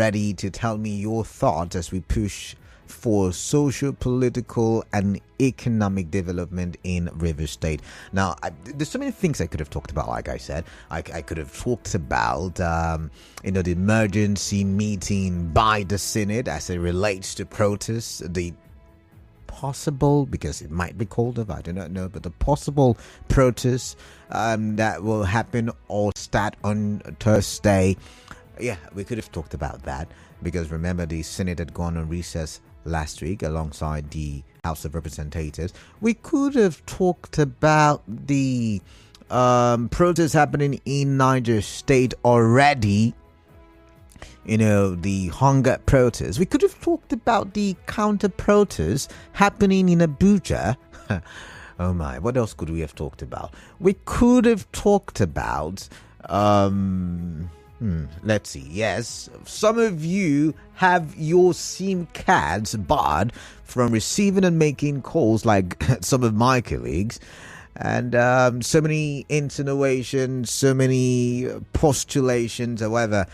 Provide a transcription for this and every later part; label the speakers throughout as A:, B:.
A: ready to tell me your thoughts as we push for social, political, and economic development in Rivers State. Now, there's so many things I could have talked about. Like I said, I could have talked about, the emergency meeting by the Senate as it relates to protests, the possible, because it might be called off, I do not know, but the possible protests that will happen or start on Thursday. Yeah, we could have talked about that, because remember, the Senate had gone on recess last week alongside the House of Representatives. We could have talked about the protests happening in Niger State already. The hunger protests. We could have talked about the counter protests happening in Abuja. Oh my, what else could we have talked about? We could have talked about let's see. Yes, some of you have your SIM cards barred from receiving and making calls, like some of my colleagues. And so many insinuations, so many postulations, however,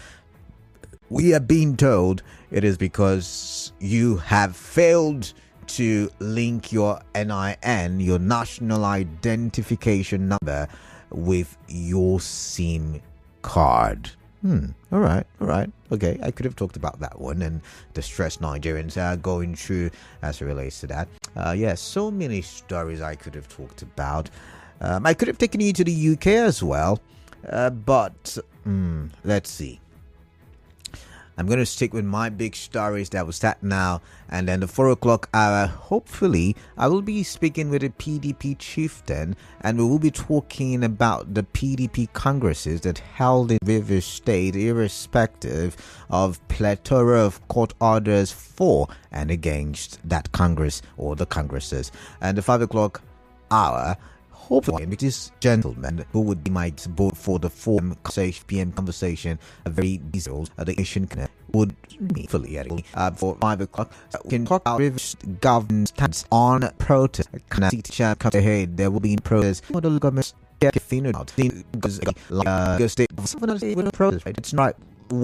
A: we are being told it is because you have failed to link your NIN, your national identification number, with your SIM card. All right. Okay, I could have talked about that one and the stress Nigerians are going through as it relates to that. So many stories I could have talked about. I could have taken you to the UK as well, but let's see. I'm going to stick with my big stories that will start now, and then the 4 o'clock hour, hopefully, I will be speaking with a PDP chieftain, and we will be talking about the PDP congresses that held in Rivers State, irrespective of plethora of court orders for and against that congress or the congresses. And the 5 o'clock hour, hopefully, with this gentleman who would be my support for the 4 p.m. conversation, a very detailed, the nation would be fully for 5 o'clock. We can talk about Rivers government stance on protest. Can I see the come ahead? There will be protest. What the government because state protest, right? It's not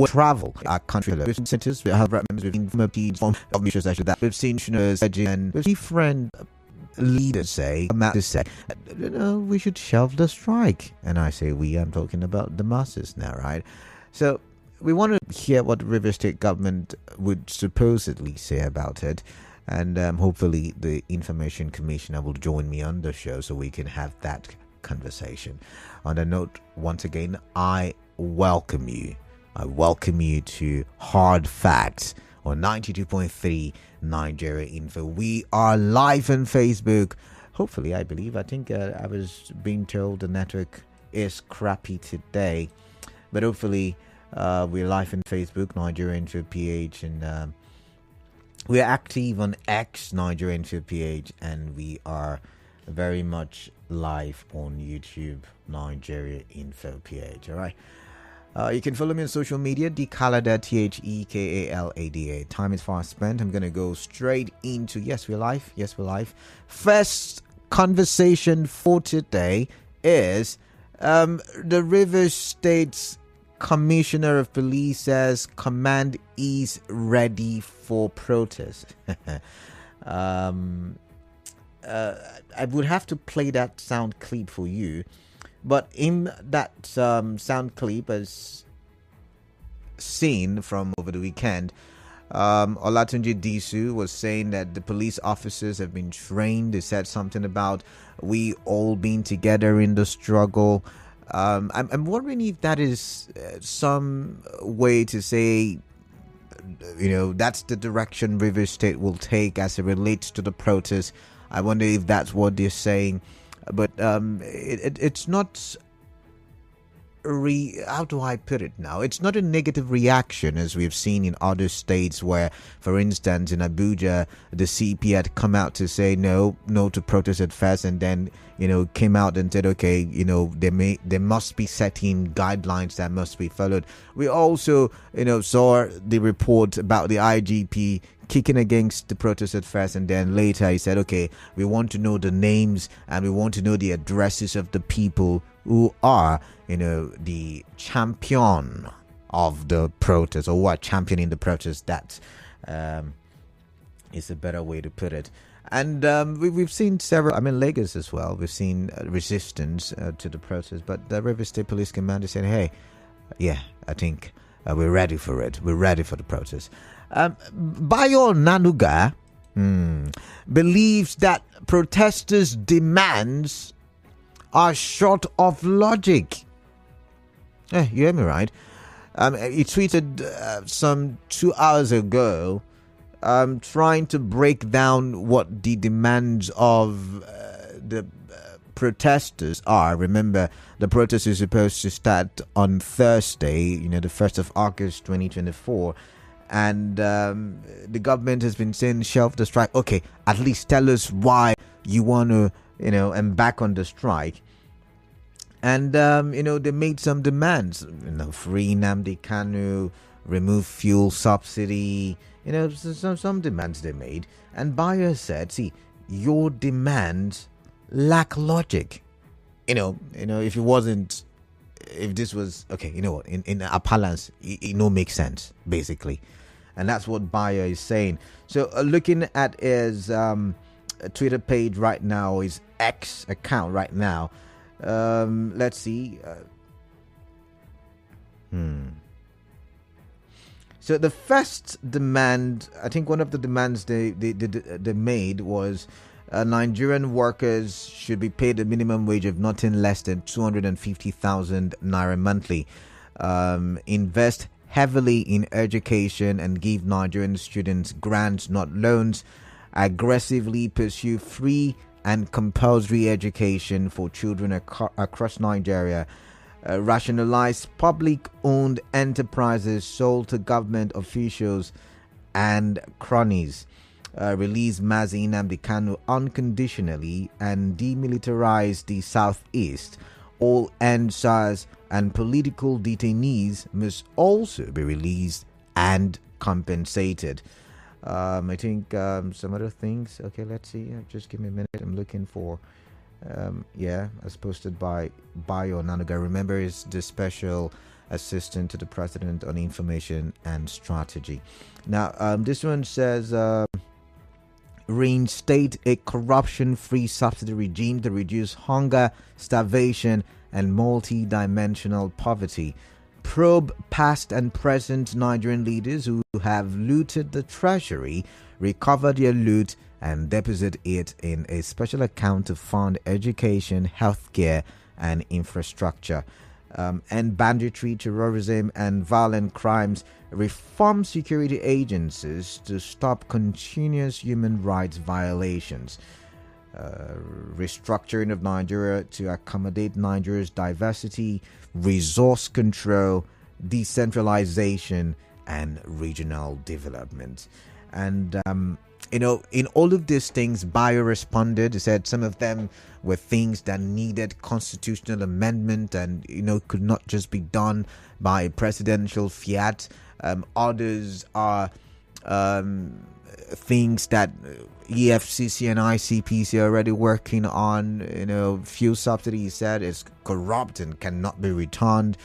A: travel our country. Centers we have members within form of missions that we've seen and different leaders say, we should shelve the strike. And I say I'm talking about the masses now, right? So we want to hear what the River State government would supposedly say about it. And hopefully the Information Commissioner will join me on the show so we can have that conversation. On the note, once again, I welcome you. I welcome you to Hard Facts on 92.3 Nigeria Info. We are live on Facebook. Hopefully, I think I was being told the network is crappy today, but hopefully we're live on Facebook, Nigeria Info PH, and we're active on X, Nigeria Info PH, and we are very much live on YouTube, Nigeria Info PH. All right. You can follow me on social media, Dekalada, TheKalada. Time is fast spent. I'm going to go straight into, yes, we're live. First conversation for today is the Rivers State's Commissioner of Police says command is ready for protest. I would have to play that sound clip for you. But in that sound clip, as seen from over the weekend, Olatunji Disu was saying that the police officers have been trained. They said something about we all being together in the struggle. I'm wondering if that is some way to say, that's the direction River State will take as it relates to the protest. I wonder if that's what they're saying. But it's not how do I put it now? It's not a negative reaction as we've seen in other states where, for instance, in Abuja, the CP had come out to say no to protest at first, and then came out and said, okay, there must be setting guidelines that must be followed. We also saw the report about the IGP kicking against the protest at first, and then later he said, okay, we want to know the names and we want to know the addresses of the people who are the champion of the protest, or who are championing the protest. That is a better way to put it. And we've seen several, I mean, Lagos as well. We've seen resistance to the protest, but the River State Police Commander said, hey, yeah, I think we're ready for it. We're ready for the protest. Bayo Onanuga believes that protesters' demands are short of logic. You hear me right? He tweeted some 2 hours ago, trying to break down what the demands of the protesters are. Remember, the protest is supposed to start on Thursday, the 1st of August 2024. And the government has been saying shelf the strike. Okay, at least tell us why you want to, embark on the strike. And, they made some demands, free Nnamdi Kanu, remove fuel subsidy, some demands they made. And Bayo said, see, your demands lack logic. If this was, okay, in a balance, it no makes sense, basically. And that's what Bayo is saying. So looking at his Twitter page right now, his X account right now, let's see. So the first demand, I think one of the demands they made was Nigerian workers should be paid a minimum wage of nothing less than 250,000 naira monthly. Invest heavily in education and give Nigerian students grants, not loans. Aggressively pursue free and compulsory education for children across Nigeria. Rationalize public-owned enterprises sold to government officials and cronies. Release Mazi Nnamdi Kanu unconditionally and demilitarize the southeast. All NSAS and political detainees must also be released and compensated. I think some other things. Okay, let's see. Just give me a minute. I'm looking for. As posted by Bayo Onanuga. Remember, is the special assistant to the president on information and strategy. Now, this one says reinstate a corruption-free subsidy regime to reduce hunger, starvation, and multi-dimensional poverty. Probe past and present Nigerian leaders who have looted the treasury, recover their loot, and deposit it in a special account to fund education, healthcare, and infrastructure. End banditry, terrorism, and violent crimes. Reform security agencies to stop continuous human rights violations. Restructuring of Nigeria to accommodate Nigeria's diversity, resource control, decentralization, and regional development. And in all of these things, Bayo responded. He said some of them were things that needed constitutional amendment and, could not just be done by presidential fiat. Others are things that EFCC and ICPC are already working on. Fuel subsidy, he said, is corrupt and cannot be returned.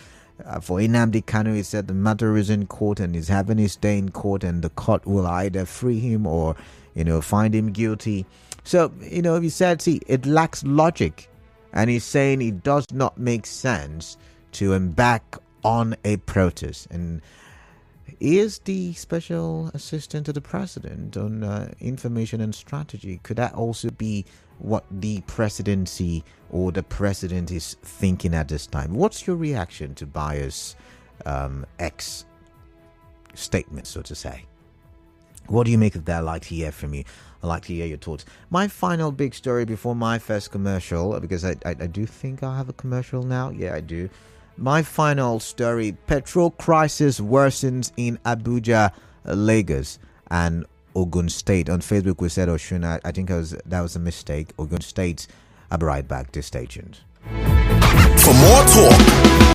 A: For Nnamdi Kanu, he said the matter is in court and is having his day in court, and the court will either free him or, find him guilty. So, he said, see, it lacks logic. And he's saying it does not make sense to embark on a protest. And he is the special assistant to the president on information and strategy. Could that also be what the presidency or the president is thinking at this time? What's your reaction to Bayo's X statement, so to say? What do you make of that? I'd like to hear from you. I'd like to hear your thoughts. My final big story before my first commercial, because I do think I have a commercial now. Yeah, I do. My final story: petrol crisis worsens in Abuja, Lagos, and Ogun State. On Facebook, we said Osun. I think that was a mistake. Ogun State. I'll be right back. Stay tuned.
B: For more talk.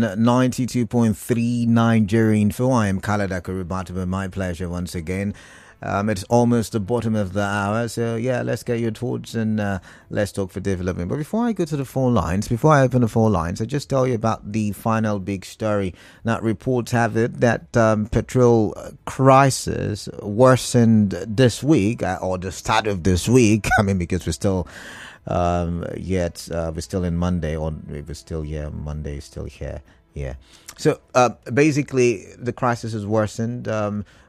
A: on 92.3 Nigeria Info. I am Khaled Akurubatu, my pleasure once again. It's almost the bottom of the hour, so yeah, let's get your thoughts and let's talk for development. But before I go to the phone lines, before I open the phone lines, I just tell you about the final big story. Now, reports have it that petrol crisis worsened this week, or the start of this week. I mean, because we're still we're still in Monday, or we're still Monday is still here. Yeah. So basically, the crisis has worsened.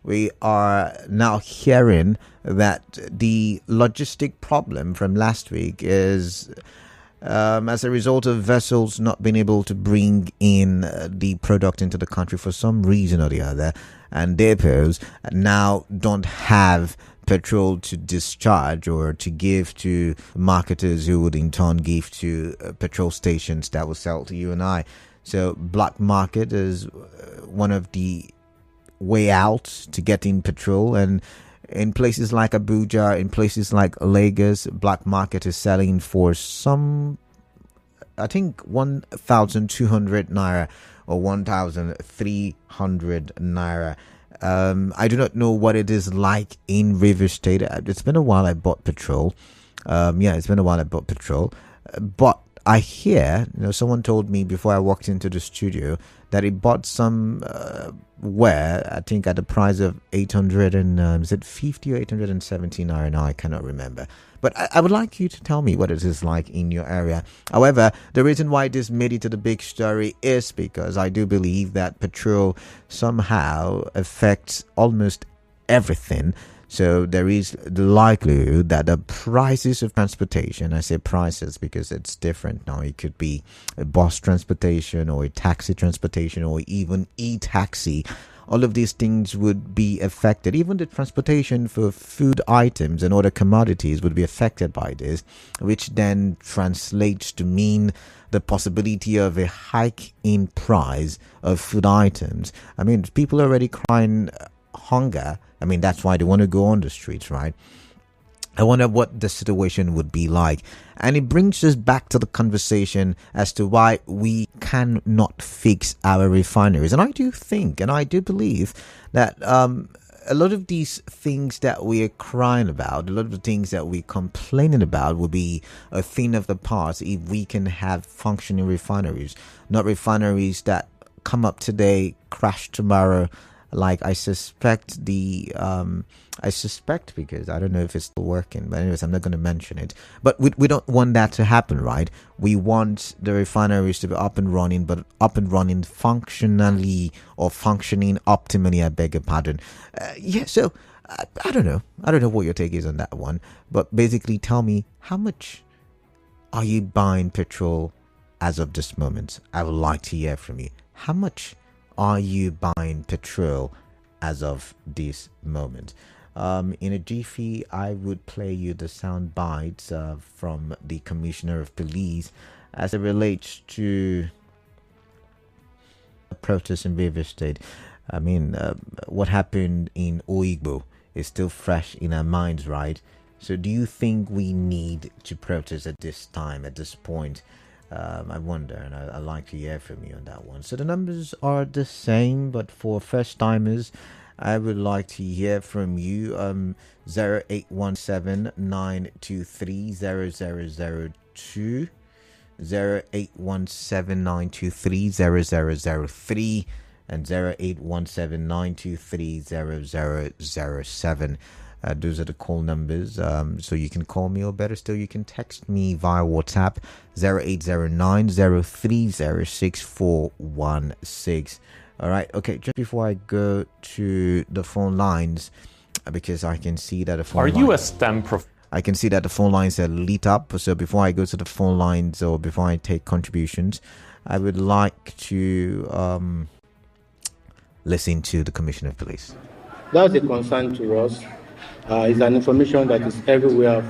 A: We are now hearing that the logistic problem from last week is as a result of vessels not being able to bring in the product into the country for some reason or the other, and depots now don't have petrol to discharge or to give to marketers who would in turn give to petrol stations that will sell to you and I. So black market is one of the way out to getting petrol, and in places like Abuja, in places like Lagos, black market is selling for some, I think 1,200 naira or 1,300 naira. I do not know what it is like in River State. It's been a while I bought petrol. It's been a while I bought petrol, but I hear, someone told me before I walked into the studio that he bought some I think at the price of 800 and is it 50 or 870 naira now? I cannot remember. But I would like you to tell me what it is like in your area. However, the reason why this made it to the big story is because I do believe that petrol somehow affects almost everything. So there is the likelihood that the prices of transportation, I say prices because it's different now. It could be a bus transportation or a taxi transportation or even e-taxi. All of these things would be affected. Even the transportation for food items and other commodities would be affected by this, which then translates to mean the possibility of a hike in price of food items. I mean, people are already crying hunger. I mean, that's why they want to go on the streets, right? I wonder what the situation would be like. And it brings us back to the conversation as to why we cannot fix our refineries. And I do think, and I do believe that a lot of these things that we are crying about, a lot of the things that we're complaining about will be a thing of the past if we can have functioning refineries. Not refineries that come up today, crash tomorrow. Like I suspect because I don't know if it's still working, but anyways, I'm not going to mention it. But we don't want that to happen, right? We want the refineries to be up and running, but up and running functionally or functioning optimally, I beg your pardon. So I don't know. I don't know what your take is on that one. But basically tell me, how much are you buying petrol as of this moment? I would like to hear from you. How much are you buying petrol as of this moment? In a jiffy, I would play you the sound bites from the Commissioner of Police as it relates to a protest in River State. I mean, what happened in Oigbo is still fresh in our minds, right? So do you think we need to protest at this time, at this point? I wonder, and I'd like to hear from you on that one. So the numbers are the same, but for first timers, I would like to hear from you. 0817 923 0002, 0817 923 0003, and 0817 923 0007. Those are the call numbers. So you can call me, or better still, you can text me via WhatsApp 0809-030-6416. All right. Okay. Just before I go to the phone lines, because I can see that the phone lines... Are you a STEM I can see that the phone lines are lit up. So before I go to the phone lines, or before I take contributions, I would like to listen to the Commissioner of Police.
C: That's a concern to us. It's an information that is everywhere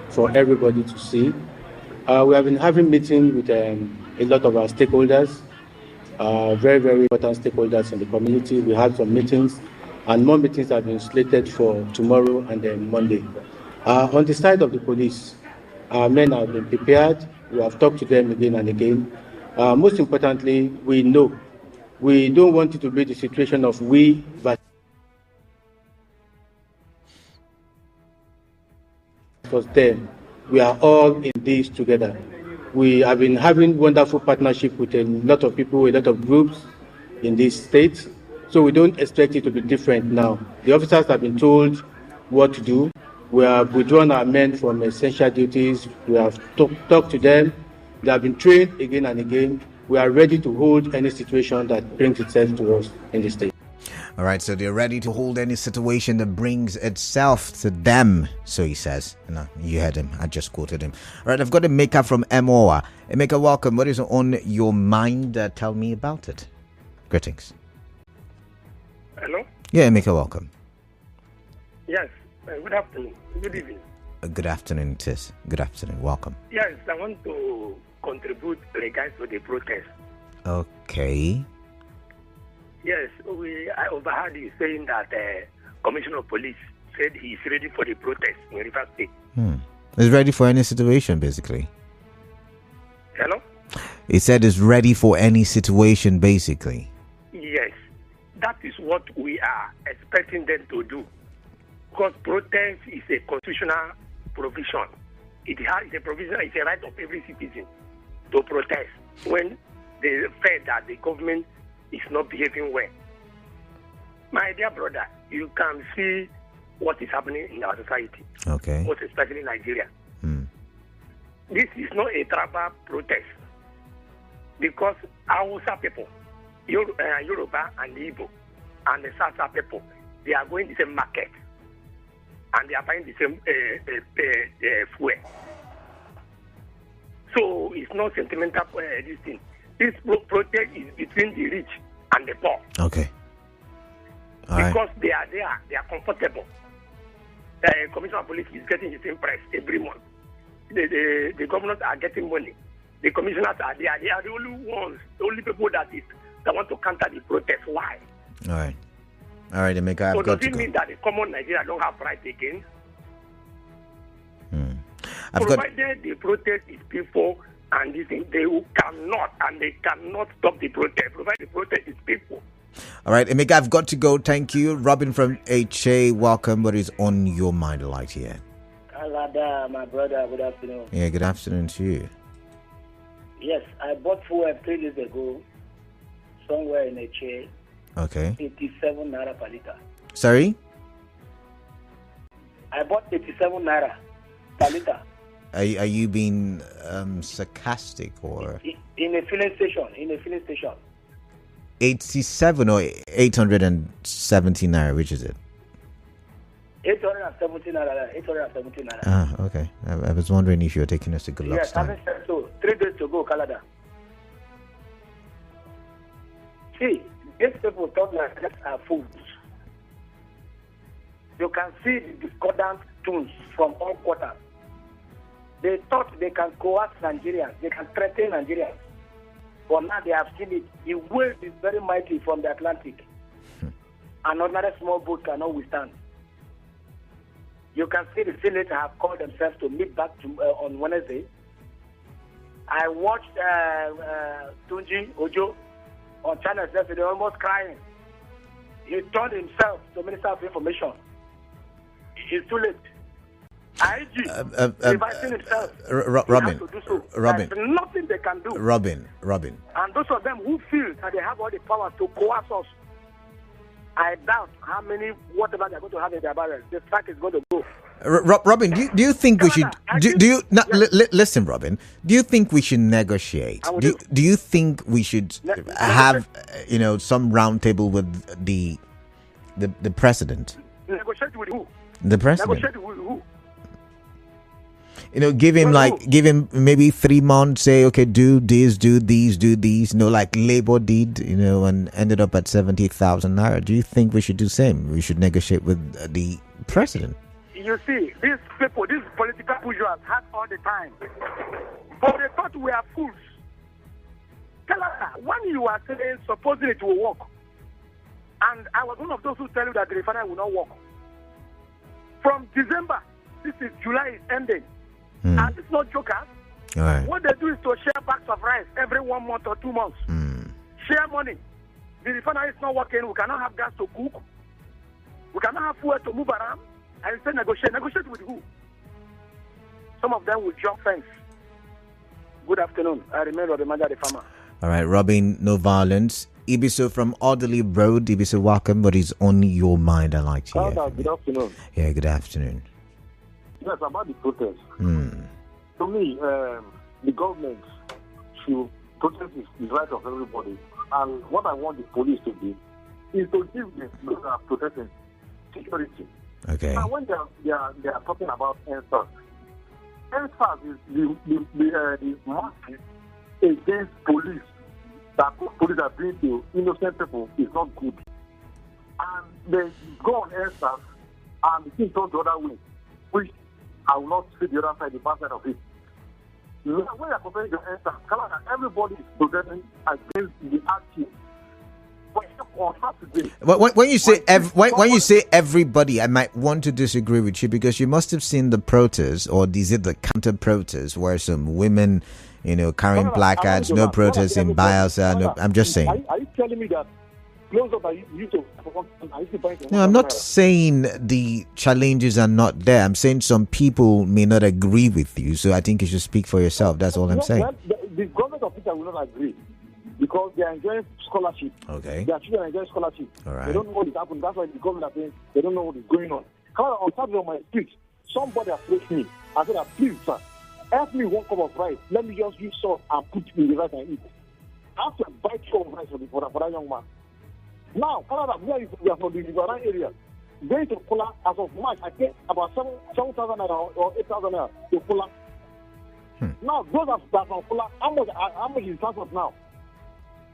C: for everybody to see. We have been having meetings with a lot of our stakeholders, very, very important stakeholders in the community. We had some meetings, and more meetings have been slated for tomorrow and then Monday. On the side of the police, our men have been prepared. We have talked to them again and again. Most importantly, we know we don't want it to be the situation of we versus them. We are all in this together. We have been having wonderful partnership with a lot of people, a lot of groups in this state. So we don't expect it to be different now. The officers have been told what to do. We have withdrawn our men from essential duties. We have talked to them. They have been trained again and again. We are ready to hold any situation that brings itself to us in the state.
A: All right, so they're ready to hold any situation that brings itself to them, so he says. No, you heard him. I just quoted him. All right, I've got Emeka from Emoa. Emeka, welcome. What is on your mind? Tell me about it. Greetings.
D: Hello?
A: Yeah, Emeka, welcome.
D: Yes, good afternoon. Good evening.
A: Good afternoon, it is. Good afternoon. Welcome.
D: Yes, I want to contribute regards to the protest.
A: Okay.
D: Yes, I overheard you saying that Commissioner of Police said he is ready for the protest in River State.
A: He's ready for any situation, basically.
D: Hello?
A: He said he's ready for any situation, basically.
D: Yes, that is what we are expecting them to do. Because protest is a constitutional provision. It has a provision, it's a right of every citizen to protest when they feel that the government is not behaving well. My dear brother, you can see what is happening in our society.
A: Okay.
D: Most especially in Nigeria. This is not a tribal protest because Hausa people, Yoruba and Igbo and the Sasa people, they are going to the same market and they are buying the same fuel. So it's not sentimental this thing. This protest is between the rich and the poor.
A: Okay.
D: Because they are there, they are comfortable. The Commissioner of Police is getting the same price every month. The governors are getting money. The commissioners are there. They are the only ones, the only people that want to counter the protest. Why?
A: All right. All right, Emeka, I've got to go.
D: Does it mean that the common Nigeria don't have right again?
A: Provided
D: the protest is peaceful and this thing, they cannot stop the protest, provided the protest is peaceful.
A: All right, Emeka, I've got to go. Thank you. Robin from HA, welcome. What is on your mind light here?
E: Alada, my brother, good afternoon.
A: Yeah, good afternoon to you.
E: Yes, I bought fuel 3 days ago, somewhere in HA.
A: Okay.
E: 87 naira per liter.
A: Sorry?
E: I bought 87 naira per liter.
A: Are you being sarcastic or?
E: In a filling station.
A: 87 or 870 naira, which is it?
E: 817 naira.
A: Okay. I was wondering if you were taking us to good luck.
E: Yes, having said so, 3 days to go, Canada. See, these people talk like that are fools. You can see the discordant tunes from all quarters. They thought they can coerce Nigerians, they can threaten Nigerians. But now they have seen it. The wave is very mighty from the Atlantic. And another small boat cannot withstand. You can see the senators have called themselves to meet back on Wednesday. I watched Tunji Ojo on Channel yesterday, almost crying. He turned himself to Minister of Information. It's too late. IG revising himself.
A: Robin,
E: to do so.
A: Robin,
E: there's nothing they can do.
A: Robin.
E: And those of them who feel that they have all the power to coerce us, I doubt how many whatever they're going to have in their barrels. The strike is going to go.
A: Robin, do you think we should? Listen, Robin? Do you think we should negotiate? Do you think we should have some roundtable with the president?
E: Negotiate with who?
A: The president.
E: Negotiate with who?
A: Give him maybe 3 months, say, okay, do this, do these, like Labour did, and ended up at 70,000 naira. Do you think we should do the same? We should negotiate with the president?
E: You see, these people, these political bourgeois had all the time. But they thought we are fools. Tell us, when you are saying, supposing it will work, and I was one of those who tell you that the refinery will not work. From December, this is July is ending. And it's not jokers.
A: All right.
E: What they do is to share bags of rice every 1 month or 2 months. Share money. The refinery is not working. We cannot have gas to cook. We cannot have fuel to move around. And say negotiate. Negotiate with who? Some of them will jump fence. Good afternoon. I remember the manager, the farmer.
A: All right, Robin, no violence. Ibiso from Orderly Road. Ibiso, welcome. What is on your mind? I like to hear.
F: Good afternoon.
A: Yeah, good afternoon.
F: Yes, about the protest. To me, the government should protest is right of everybody. And what I want the police to do is to give the those that are protesting security.
A: Okay.
F: And when they are talking about NSAS is the market against police that police are doing to innocent people is not good. And they go on NSAS and the thing turns the other way, which I will not see the other side, the bad side of it. When you are comparing the NSAS, everybody is protesting against the action.
A: When you say everybody, I might want to disagree with you because you must have seen the protests, or is it the counter protests where some women, carrying placards, no protest in Bayo. No, I'm just saying.
F: Are you telling me that close up
A: No, I'm not saying the challenges are not there. I'm saying some people may not agree with you, so I think you should speak for yourself. That's all I'm saying.
F: Well, the government of Peter will not agree because they are enjoying scholarship.
A: Okay.
F: Their children are enjoying scholarship.
A: All right.
F: They don't know what is happening. That's why the government are saying they don't know what is going on. However, on Saturday on my street, somebody approached me. I said, please, sir, help me 1 cup of rice. Let me just use salt and put in the rice and eat. I have to buy 2 cups of rice for that young man. Now, Canada, we are from the Riverine area. Going to Kula, as of March, I paid about 7,000 naira or 8,000 naira to Kula. Now, those that are from Kula, how much is transport now?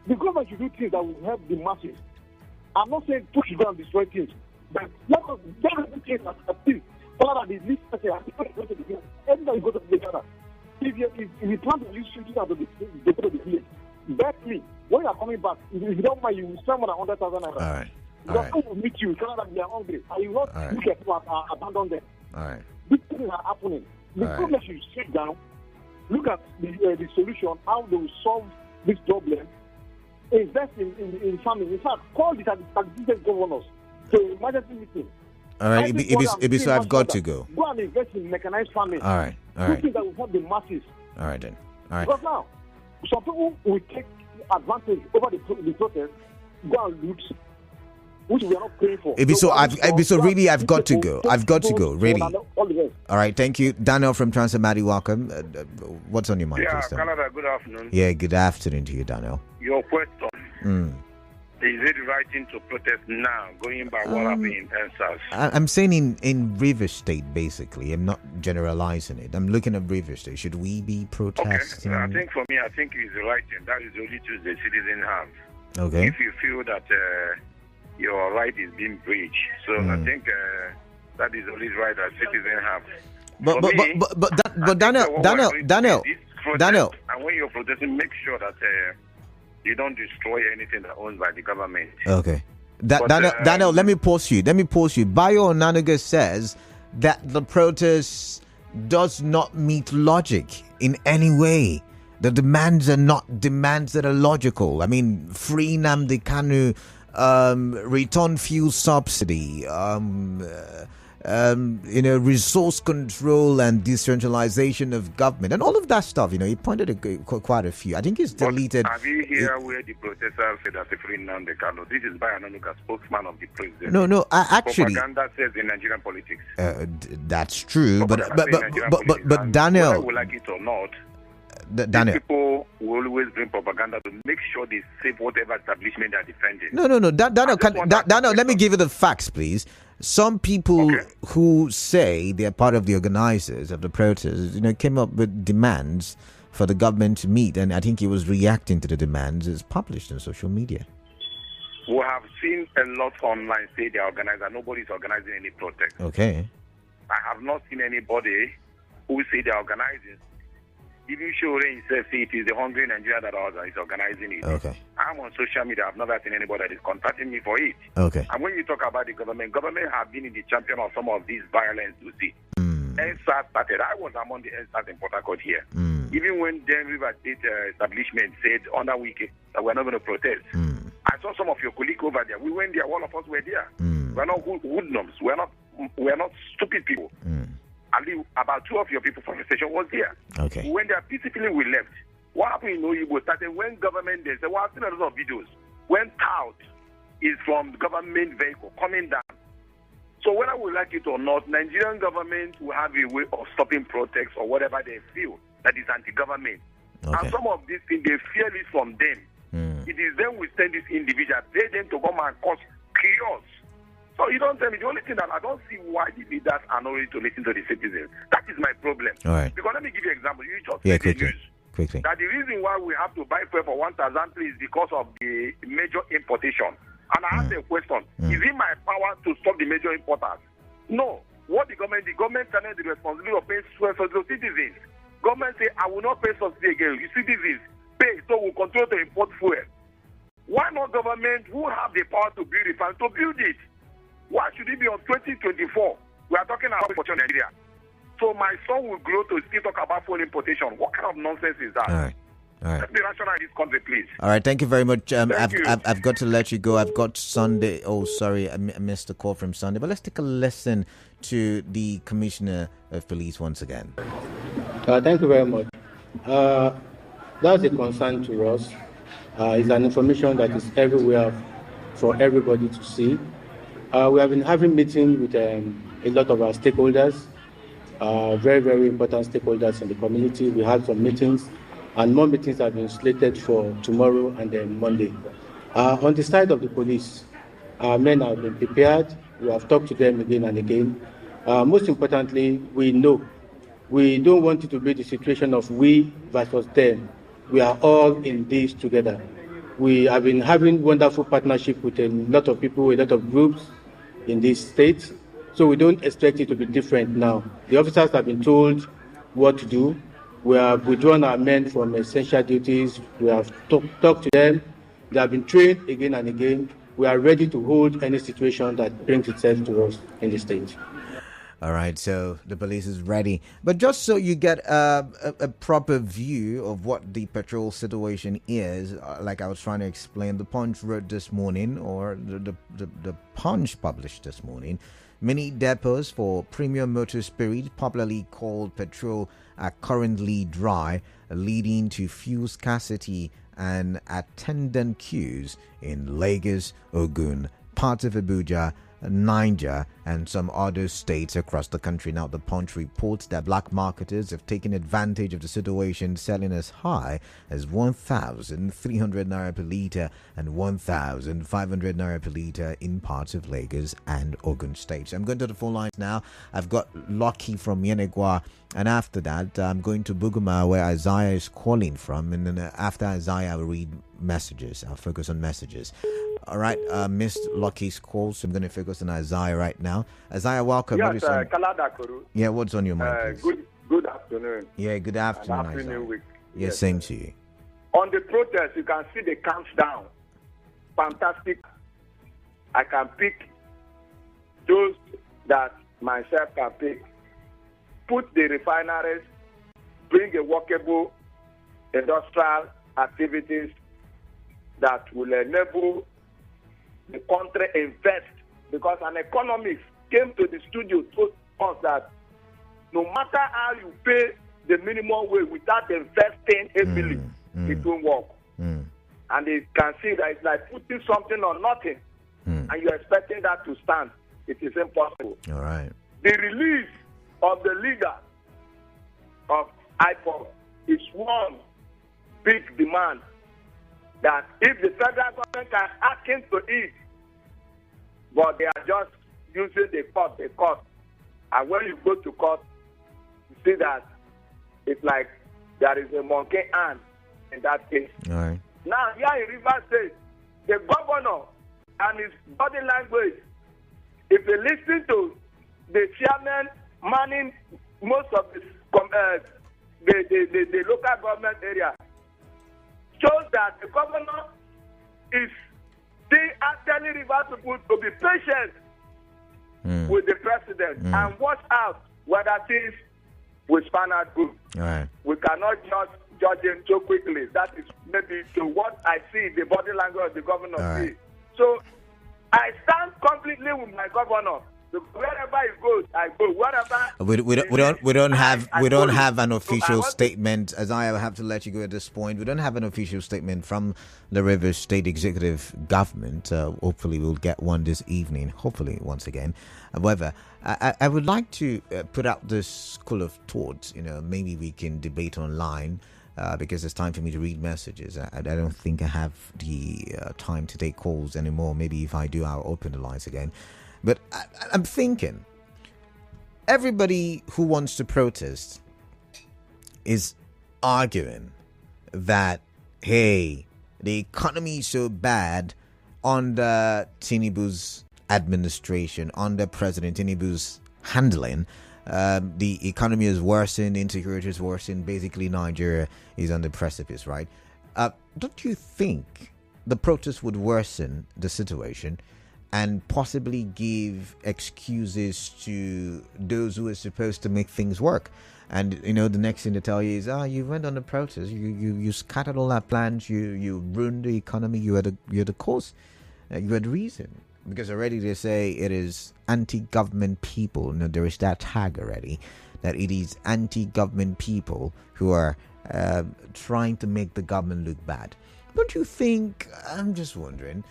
F: The government should do things that will help the masses. I'm not saying push down and destroy things, but let us do things that things. Kula, the least person, everybody go to the Ghana. If you plan to use things out of the village, bet me, when you are coming back, if you don't mind, you will spend more than 100,000 naira.
A: All right.
F: Because people will meet you, Canada, they are hungry. And you not look at people and abandon them.
A: All right.
F: These things are happening. The government should sit down, look at the solution, how they will solve this problem, invest in farming. In fact, call the statistical governors to emergency meeting.
A: All right, Ibiso, I've got to go.
F: Go and invest in mechanized farming.
A: All right.
F: Things that will help the masses.
A: All right, then. All right.
F: Because now, some people will take advantage over the protest, go and loot, which we are not paying for.
A: Ibiso, really, I've got to go. I've got to go, really.
F: All the rest.
A: All right, thank you. Daniel from Transamadi, welcome. What's on your mind?
D: Yeah,
A: please,
D: Canada, good afternoon.
A: Yeah, good afternoon to you, Daniel.
D: Your question. Is it right thing to protest now, going by what happened in NSAS?
A: I'm saying in Rivers State, basically. I'm not generalizing it. I'm looking at Rivers State. Should we be protesting?
D: Okay. I think for me, it's the right thing. That is the only choice the citizen have.
A: Okay.
D: If you feel that your right is being breached, so I think that is the only right that citizens have.
A: But Daniel.
D: And when you're protesting, make sure that you don't destroy anything that owned by the government.
A: Okay. Daniel, let me pause you. Bayo Onanuga says that the protest does not meet logic in any way. The demands are not demands that are logical. I mean, free Nnamdi Kanu, return fuel subsidy, resource control and decentralization of government and all of that stuff. He pointed quite a few. I think he's deleted.
D: Have you heard where the protesters said that the free Nnamdi Kanu? This is Bayo Onanuga, spokesman of the president.
A: No, actually,
D: propaganda says in Nigerian politics.
A: That's true, but Daniel,
D: whether we like it or not.
A: Daniel.
D: People will always bring propaganda to make sure they save whatever establishment they're defending.
A: No. Daniel, let me give you the facts, please. Some people who say they're part of the organizers of the protests, came up with demands for the government to meet, and I think he was reacting to the demands as published on social media.
D: We have seen a lot online say they're organized, nobody's organizing any protest.
A: Okay.
D: I have not seen anybody who say they're organizing. Even Shore himself say it is the hungry Nigeria that is organizing it.
A: Okay.
D: I'm on social media. I've never seen anybody that is contacting me for it.
A: Okay.
D: And when you talk about the government have been in the champion of some of these violence you see. NSAS started. I was among the NSAS in Port Harcourt here.
G: Even when then River State establishment said under week that we're not going to protest. I saw some of your colleagues over there. We went there. All of us were there. We're not hoodlums. We're not stupid people. At least about 2 of your people from the station was there.
A: Okay.
G: We went there peacefully. We left. What happened in Oyibo started when government they said, well, I've seen a lot of videos when tout is from the government vehicle coming down. So whether we like it or not, Nigerian government will have a way of stopping protests or whatever they feel that is anti-government.
A: Okay.
G: And some of these things, they fear it from them. It is them we send this individual, pay them to come and cause chaos. So you don't tell me, the only thing that I don't see why the leaders are not ready to listen to the citizens. That is my problem.
A: All right.
G: Because let me give you an example. You just
A: Quickly.
G: that the reason why we have to buy fuel for 1,000 is because of the major importation. And I ask a question, is it my power to stop the major importers? No. What the government cannot the responsibility of paying fuel for the citizens. Government say, I will not pay subsidy again. You citizens pay, so we'll continue to import fuel. Why not government who have the power to build it and to build it? Why should it be on 2024? We are talking about for Nigeria. So my son will grow to still talk about foreign importation. What kind of nonsense is that?
A: All right.
G: Let's be rational in this country, please.
A: All right, thank you very much.
G: Thank you.
A: I've got to let you go. I've got Sunday. Oh, sorry, I missed the call from Sunday. But let's take a listen to the Commissioner of Police once again.
C: Thank you very much. That's a concern to us. It's an information that is everywhere for everybody to see. We have been having meetings with a lot of our stakeholders, very, very important stakeholders in the community. We had some meetings, and more meetings have been slated for tomorrow and then Monday. On the side of the police, our men have been prepared. We have talked to them again and again. Most importantly, we know we don't want it to be the situation of we versus them. We are all in this together. We have been having wonderful partnership with a lot of people, a lot of groups in this state. So we don't expect it to be different now. The officers have been told what to do. We have withdrawn our men from essential duties. We have talked to them. They have been trained again and again. We are ready to hold any situation that brings itself to us in the state.
A: All right, so the police is ready. But just so you get a proper view of what the petrol situation is, like I was trying to explain, the Punch wrote this morning, or the Punch published this morning, many depots for premium motor spirit, popularly called petrol, are currently dry, leading to fuel scarcity and attendant queues in Lagos, Ogun, parts of Abuja, Niger, and some other states across the country. Now, the Punch reports that black marketers have taken advantage of the situation, selling as high as 1,300 naira per litre and 1,500 naira per litre in parts of Lagos and Ogun states. I'm going to the phone lines now. I've got Lucky from Yenegua, and after that, I'm going to Buguma, where Isaiah is calling from, and then after Isaiah, I'll read messages. I'll focus on messages. All right, missed Lucky's call, so I'm going to focus on Isaiah right now. Isaiah, welcome.
H: Yes, Kalada Kuru.
A: Yeah, what's on your mind, please?
H: Good afternoon.
A: Yeah, good afternoon,
H: Happy
A: Isaiah.
H: New Week.
A: Yeah, same to you.
H: On the protest, you can see the countdown. Fantastic. I can pick those that myself can pick. Put the refineries, bring a workable industrial activities that will enable the country invest, because an economist came to the studio told us that no matter how you pay the minimum wage without investing heavily, it won't work. And they can see that it's like putting something on nothing, and you're expecting that to stand. It is impossible.
A: All right.
H: The release of the leader of IPOB is one big demand that if the federal government can act into it, but they are just using the court. And when you go to court, you see that it's like there is a monkey hand in that case.
A: All right.
H: Now, here in Rivers State, the governor and his body language, if you listen to the chairman manning most of the local government area, shows that the governor is still telling Rivers people to be patient with the president and watch out whether things will span out good.
A: All right.
H: We cannot just judge him so quickly. That is maybe to what I see the body language of the governor.
A: Right.
H: So I stand completely with my governor. Wherever he goes, I go. Wherever
A: we don't have an
H: So
A: official statement. As I have to let you go at this point, we don't have an official statement from the Rivers State Executive Government. Hopefully, we'll get one this evening. Hopefully, once again. However, I would like to put out this school of thought. Maybe we can debate online. Because it's time for me to read messages. I don't think I have the time to take calls anymore. Maybe if I do, I'll open the lines again. But I'm thinking, everybody who wants to protest is arguing that, hey, the economy is so bad under Tinubu's administration, under President Tinubu's handling. The economy is worsening, insecurity is worsening. Basically, Nigeria is on the precipice, right? Don't you think the protest would worsen the situation and possibly give excuses to those who are supposed to make things work? And the next thing they tell you is, you went on the protest, you scattered all our plans, you ruined the economy, you're the cause, you had reason. Because already they say it is anti-government people. There is that tag already, that it is anti-government people who are trying to make the government look bad. Don't you think, I'm just wondering,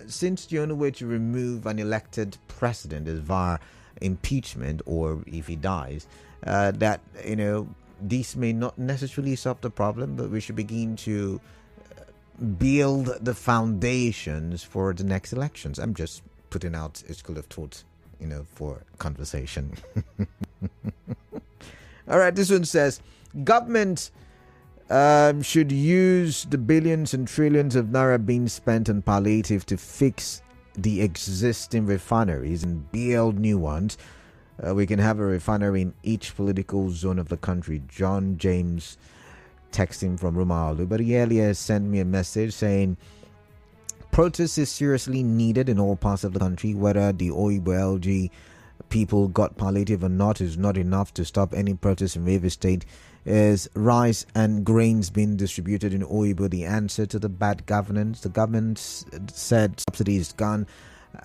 A: since the only way to remove an elected president is via impeachment, or if he dies, that, this may not necessarily solve the problem, but we should begin to build the foundations for the next elections. I'm just putting out a school of thought, for conversation. All right, this one says, government should use the billions and trillions of naira being spent on palliative to fix the existing refineries and build new ones. We can have a refinery in each political zone of the country. John James texting from Rumalu, but he earlier sent me a message saying protest is seriously needed in all parts of the country. Whether the Oibo LG people got palliative or not is not enough to stop any protest in Rivers State. Is rice and grains being distributed in Oibo the answer to the bad governance? The government said subsidy is gone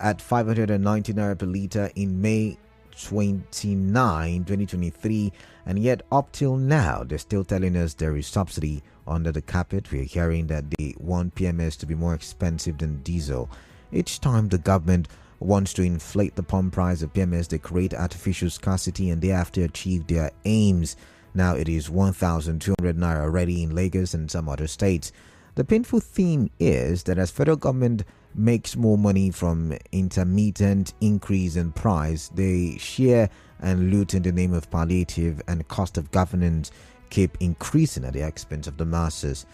A: at 590 naira per litre in May 2023, and yet up till now they're still telling us there is subsidy under the carpet. We're hearing that they want PMS to be more expensive than diesel. Each time the government wants to inflate the pump price of PMS, they create artificial scarcity and thereafter achieve their aims. Now it is 1,200 naira already in Lagos and some other states. The painful thing is that as federal government makes more money from intermittent increase in price, they share and loot in the name of palliative, and cost of governance keep increasing at the expense of the masses.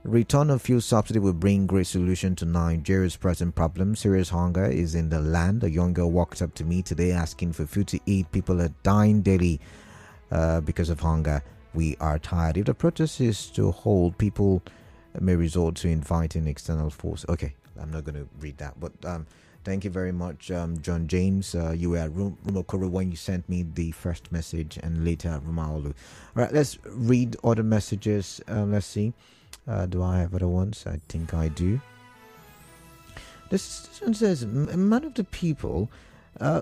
A: Return of fuel subsidy will bring great solution to Nigeria's present problem. Serious hunger is in the land. A young girl walked up to me today asking for food to eat. People are dying daily because of hunger. We are tired. If the protest is to hold, people may resort to inviting external force. Okay, I'm not going to read that, but thank you very much, John James. You were at Rumokoro when you sent me the first message, and later at Rumaolu. All right, let's read other messages. Let's see. Do I have other ones? I think I do. This one says, man of the people,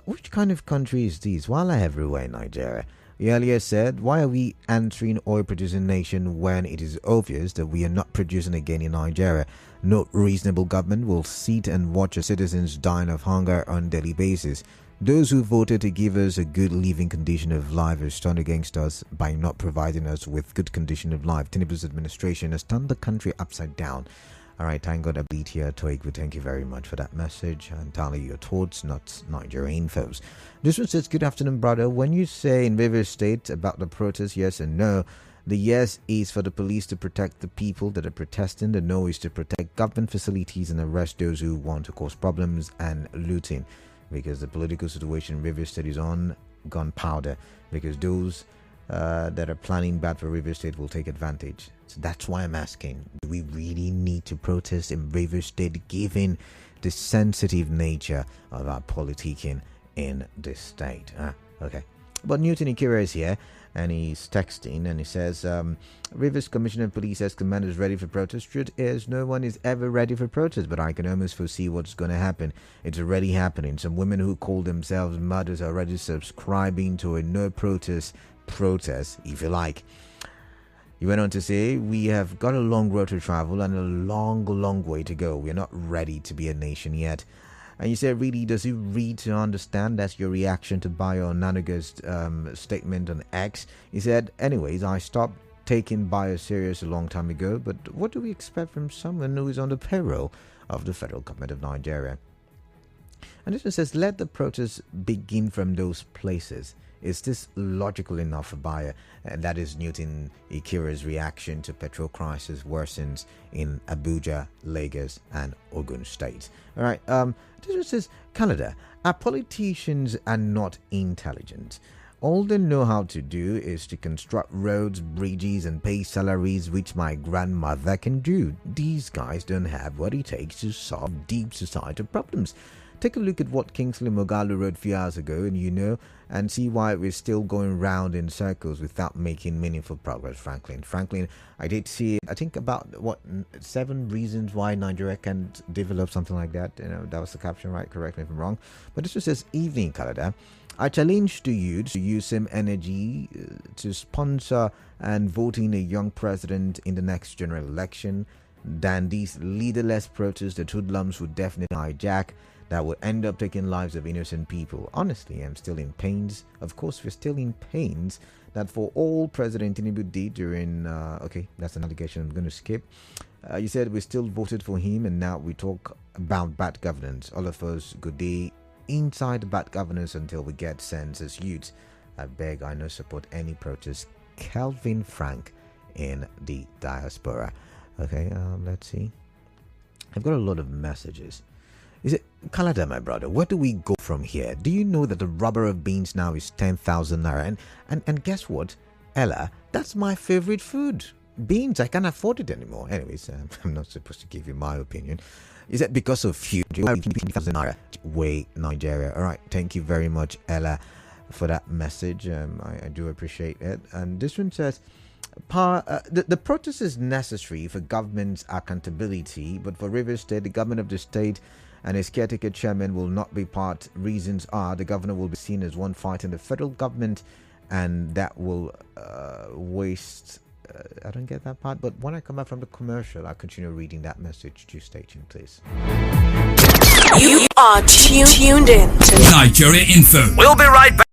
A: which kind of country is this? Wala everywhere in Nigeria. He earlier said, why are we answering oil producing nation when it is obvious that we are not producing again in Nigeria? No reasonable government will sit and watch our citizens dying of hunger on a daily basis. Those who voted to give us a good living condition of life have turned against us by not providing us with good condition of life. Tinubu's administration has turned the country upside down. All right, thank God Abitia Toigwu, thank you very much for that message. Entirely your thoughts, not Nigerian infos. This one says, good afternoon, brother. When you say in Rivers State about the protest, yes and no, the yes is for the police to protect the people that are protesting. The no is to protect government facilities and arrest those who want to cause problems and looting. Because the political situation in Rivers State is on gunpowder. Because those that are planning bad for Rivers State will take advantage. So that's why I'm asking, do we really need to protest in Rivers State given the sensitive nature of our politicking in this state? Okay. But Newton Ikira is here, and he's texting, and he says, Rivers Commissioner of Police says command is ready for protest. Truth is, no one is ever ready for protest, but I can almost foresee what's going to happen. It's already happening. Some women who call themselves mothers are already subscribing to a no protest, if you like. He went on to say, we have got a long road to travel and a long way to go. We're not ready to be a nation yet. And you said, really, does he read to understand? That's your reaction to Bayo Onanuga's statement on X. He said, anyways, I stopped taking Bayo serious a long time ago, but what do we expect from someone who is on the payroll of the federal government of Nigeria? And this one says, let the protests begin from those places. Is this logical enough for Bayo? And that is Newton Ikira's reaction to petrol crisis worsens in Abuja, Lagos, and Ogun states. All right. This one says, Canada, our politicians are not intelligent. All they know how to do is to construct roads, bridges, and pay salaries, which my grandmother can do. These guys don't have what it takes to solve deep societal problems. Take a look at what Kingsley Moghalu wrote a few hours ago, and see why we're still going round in circles without making meaningful progress, Franklin, I did see, I think about, 7 reasons why Nigeria can't develop, something like that. That was the caption, right? Correct me if I'm wrong. But this just says, evening, Canada. I challenge to you to use same energy to sponsor and vote in a young president in the next general election than these leaderless protests that hoodlums would definitely hijack, that will end up taking lives of innocent people. Honestly, I'm still in pains. Of course, we're still in pains that for all President Tinubu did during... okay, that's an allegation I'm going to skip. You said we still voted for him, and now we talk about bad governance. All of us, good day, inside bad governance until we get sense as youths. I beg, I no support any protest. Calvin Frank in the diaspora. Okay, let's see. I've got a lot of messages. Is it Canada, my brother? Where do we go from here? Do you know that the rubber of beans now is 10,000 naira? And guess what, Ella? That's my favorite food. Beans, I can't afford it anymore. Anyways, I'm not supposed to give you my opinion. Is that because of fuel? 10,000 naira. Way Nigeria. All right, thank you very much, Ella, for that message. I do appreciate it. And this one says, the protest is necessary for government's accountability, but for Rivers State, the government of the state and his caretaker chairman will not be part. Reasons are the governor will be seen as one fighting the federal government, and that will waste. I don't get that part, but when I come back from the commercial, I'll continue reading that message. To stay tuned, please.
I: You are tuned in to
B: Nigeria Info. We'll be right back.